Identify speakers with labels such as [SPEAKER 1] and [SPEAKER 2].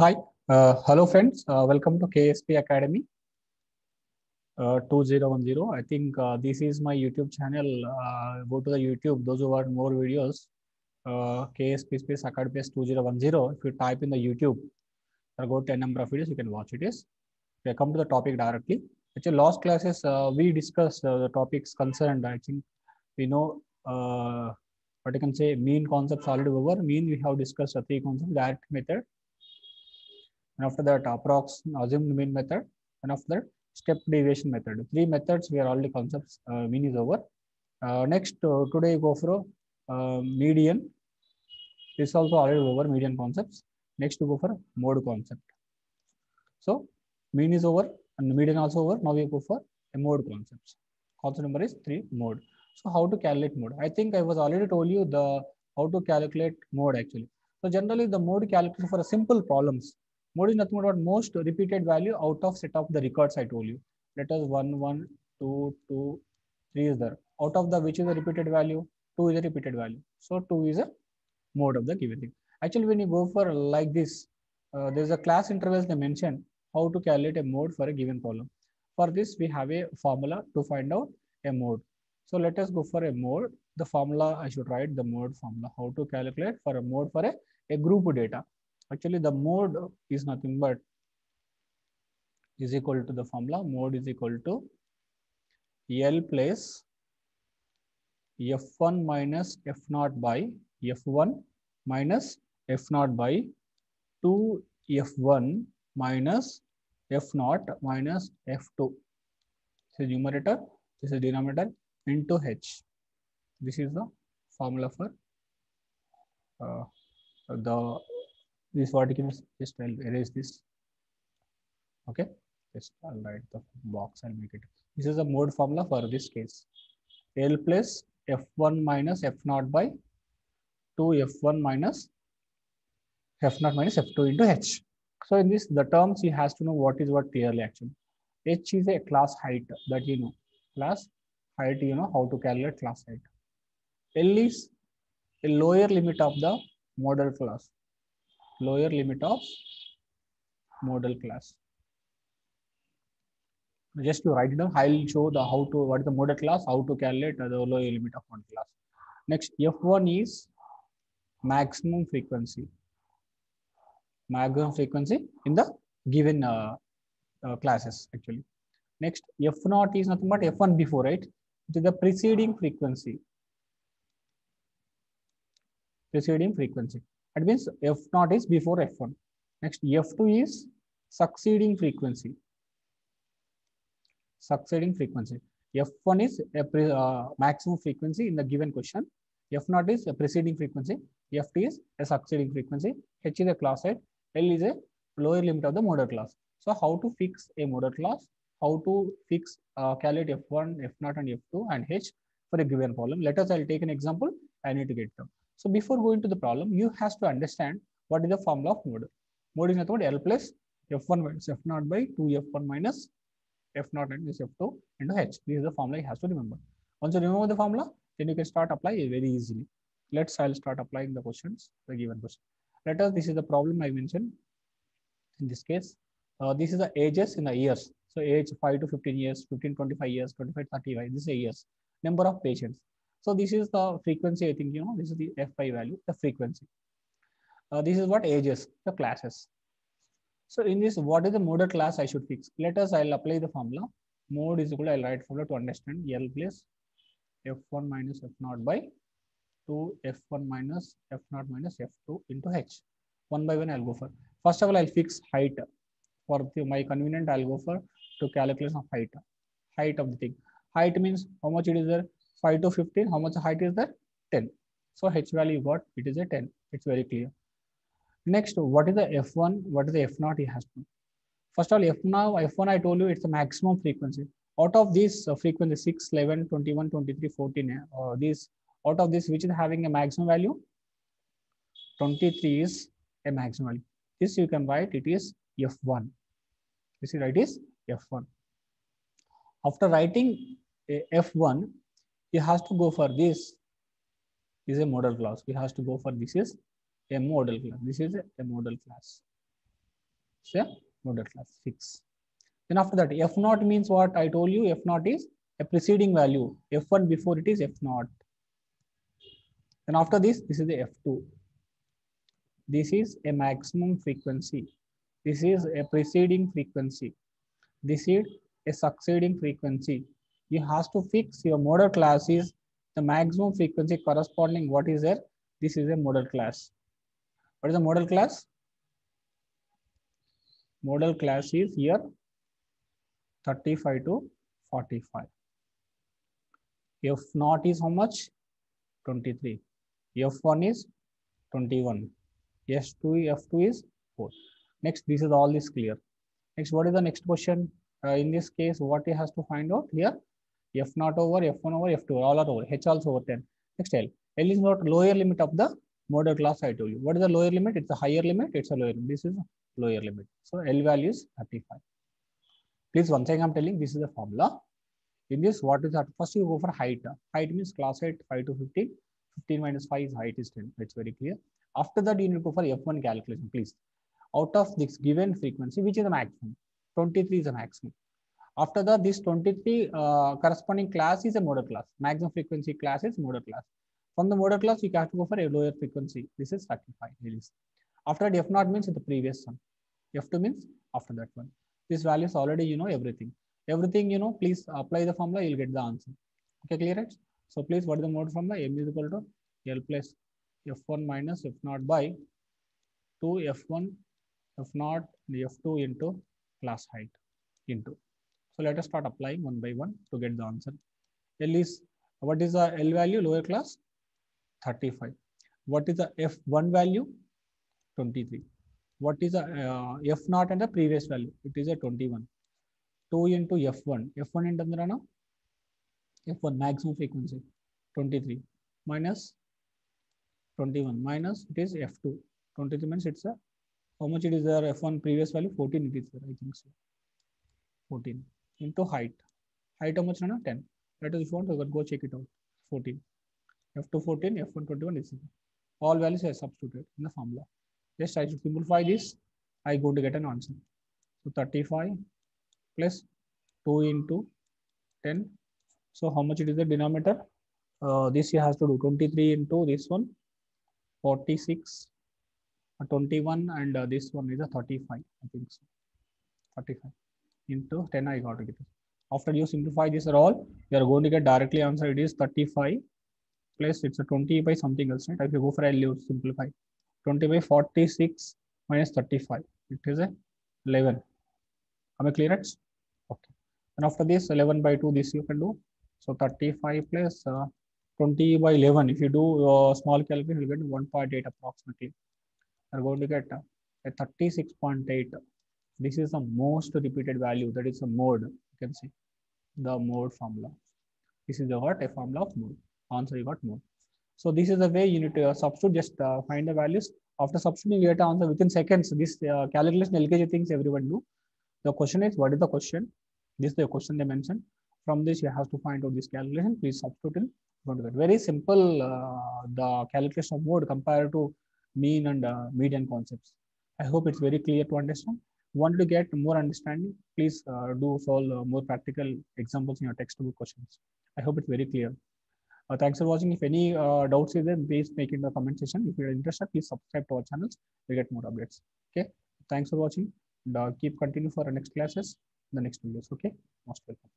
[SPEAKER 1] Hi, hello friends. Welcome to KSP Academy 2010. I think this is my YouTube channel. Go to the YouTube. Those who want more videos, KSP space Academy 2010. If you type in the YouTube, there go to a number of videos. You can watch it. Is okay, come to the topic directly. Actually, last classes we discussed the topics concerned. I think we know what I can say. Mean concepts already over. Mean we have discussed the three concepts: direct method. And after that approx assumed mean method, and after that step deviation method. Three methods we are already concepts. Mean is over. Next today go for median. This also already over median concepts. Next to go for mode concept. So mean is over and median also over. Now we go for a mode concepts. Concept number is 3, mode. So how to calculate mode? I think I was already told you the how to calculate mode actually. So generally the mode calculated for a simple problems. Mode is nothing but most repeated value out of set of the records I told you. Let us 1, 1, 2, 2, 3 is there. Out of the which is a repeated value? 2 is a repeated value. So 2 is a mode of the given thing. Actually, when you go for like this, there's a class intervals they mention how to calculate a mode for a given problem. For this, we have a formula to find out a mode. So let us go for a mode. The formula, I should write the mode formula, how to calculate for a mode for a group data. Actually, the mode is nothing but is equal to the formula. Mode is equal to L plus F1 minus F0 by F1 minus F0 by 2 F1 minus F0 minus F2. This is numerator, this is denominator into H. This is the formula for this what you can just erase this. Okay, just I'll write the box and make it. This is the mode formula for this case. L plus F1 minus F0 by 2 F1 minus F0 minus F2 into H. So in this, the terms he has to know what is what clearly actually. H is a class height that you know. Class height, you know how to calculate class height. L is a lower limit of the model class. Lower limit of model class. Just to write it down, I'll show the how to what is the model class, how to calculate the lower limit of model class. Next, F1 is maximum frequency. Maximum frequency in the given classes actually. Next, F0 is nothing but F1 before, right? It is the preceding frequency. Preceding frequency. That means F0 is before F1. Next, F2 is succeeding frequency. Succeeding frequency. F1 is a maximum frequency in the given question. F0 is a preceding frequency. F2 is a succeeding frequency. H is a class height. L is a lower limit of the model class. So how to fix a model class? How to fix calculate F1, F0 and F2 and H for a given problem. Let us, I'll take an example. I need to get them. So before going to the problem, you has to understand what is the formula of mode. Mode is nothing but L plus F1 minus F0 by 2 F1 minus F0 and this F2 into H. This is the formula you has to remember. Once you remember the formula, then you can start apply it very easily. I'll start applying the questions, the given question. Let us, this is the problem I mentioned. In this case, this is the ages in the years. So age 5 to 15 years, 15, 25 years, 25, 35, this is a years. Number of patients. So this is the frequency, I think, you know, this is the F5 value, the frequency. This is what ages, the classes. So in this, what is the model class I should fix? Let us, I'll apply the formula. Mode is equal to, I'll write formula to understand L plus F1 minus F0 by 2 F1 minus F0 minus F2 into H. One by one I'll go for. First of all, I'll fix height. For my convenient, I'll go for to calculation of height. Height of the thing. Height means how much it is there? 5 to 15. How much height is there? 10. So H value you got, it is a 10. It's very clear. Next, what is the F1? What is the F0? He has to. First of all, F1 I told you it's the maximum frequency. Out of this frequency 6, 11, 21, 23, 14, these out of this which is having a maximum value? 23 is a maximum value. This you can write it is F1. This is right is F1. After writing a F1, he has to go for this is a model class. He has to go for this is a model class. This is a model class. It's a model class, fix. Then after that, F naught means what? I told you F naught is a preceding value. F1 before it is F naught. Then after this is the F2. This is a maximum frequency. This is a preceding frequency. This is a succeeding frequency. You have to fix your model class is the maximum frequency corresponding what is there. This is a model class. What is the model class? Model class is here 35 to 45. F naught is how much? 23. F1 is 21. F2 is 4. Next, this is all is clear. Next, what is the next question? In this case, what he has to find out here? F naught over F1 over F2, all are over. H also over 10. Next, L. L is not lower limit of the model class I told you. What is the lower limit? It's a higher limit. It's a lower limit. This is a lower limit. So L value is 35. Please, once again, I'm telling this is the formula. In this, what is that? First, you go for height. Height means class height 5 to 15. 15 minus 5 is height is 10. It's very clear. After that, you need to go for F1 calculation, please. Out of this given frequency, which is the maximum? 23 is the maximum. After that, this 23 corresponding class is a model class. Maximum frequency class is model class. From the model class, you have to go for a lower frequency. This is 35. After that, F naught means the previous one. F2 means after that one. This value is already, you know, everything. Everything, you know, please apply the formula, you'll get the answer. Okay, clear it? So please, what is the mode formula? M is equal to L plus F1 minus F naught by 2 F1 F naught F2 into class height into. So let us start applying one by one to get the answer. L is, what is the L value? Lower class 35. What is the F1 value? 23. What is the F naught and the previous value? It is a 21. 2 into F1. F1 into F1 maximum frequency 23 minus 21 minus it is F2. 23 means it's a, how much it is there? F1 previous value 14 it is there, I think so. 14 into height. Height how much? 10. Let us, if you want to go check it out. 14. F2 14, F1 21 is all values are substituted in the formula. Just I should simplify this. I go to get an answer. So 35 plus 2 into 10. So how much it is the denominator? This he has to do 23 into this one 46, 21, and this one is a 35. I think so. 35 into 10. I got to get it. After you simplify this all, you are going to get directly answer. It is 35 plus it's a 20 by something else. Right? If you go for L, you simplify 20 by 46 minus 35. It is a 11. Am I clear? Okay. And after this 11 by 2, this you can do. So 35 plus 20 by 11. If you do small calculation, you get 1.8 approximately. You are going to get a 36.8. This is the most repeated value. That is a mode. You can see the mode formula. This is the what? A formula of mode. Answer you got mode. So this is the way you need to substitute. Just find the values. After substituting, you get an answer within seconds. This calculation LKG things everyone do. The question is, what is the question? This is the question they mentioned. From this, you have to find out this calculation. Please substitute in. Very simple. The calculation of mode compared to mean and median concepts. I hope it's very clear to understand. Want to get more understanding? Please do solve more practical examples in your textbook questions. I hope it's very clear. Thanks for watching. If any doubts is there, please make it in the comment section. If you're interested, please subscribe to our channels. We get more updates. Okay. Thanks for watching. And keep continue for our next classes, the next videos. Okay. Most welcome.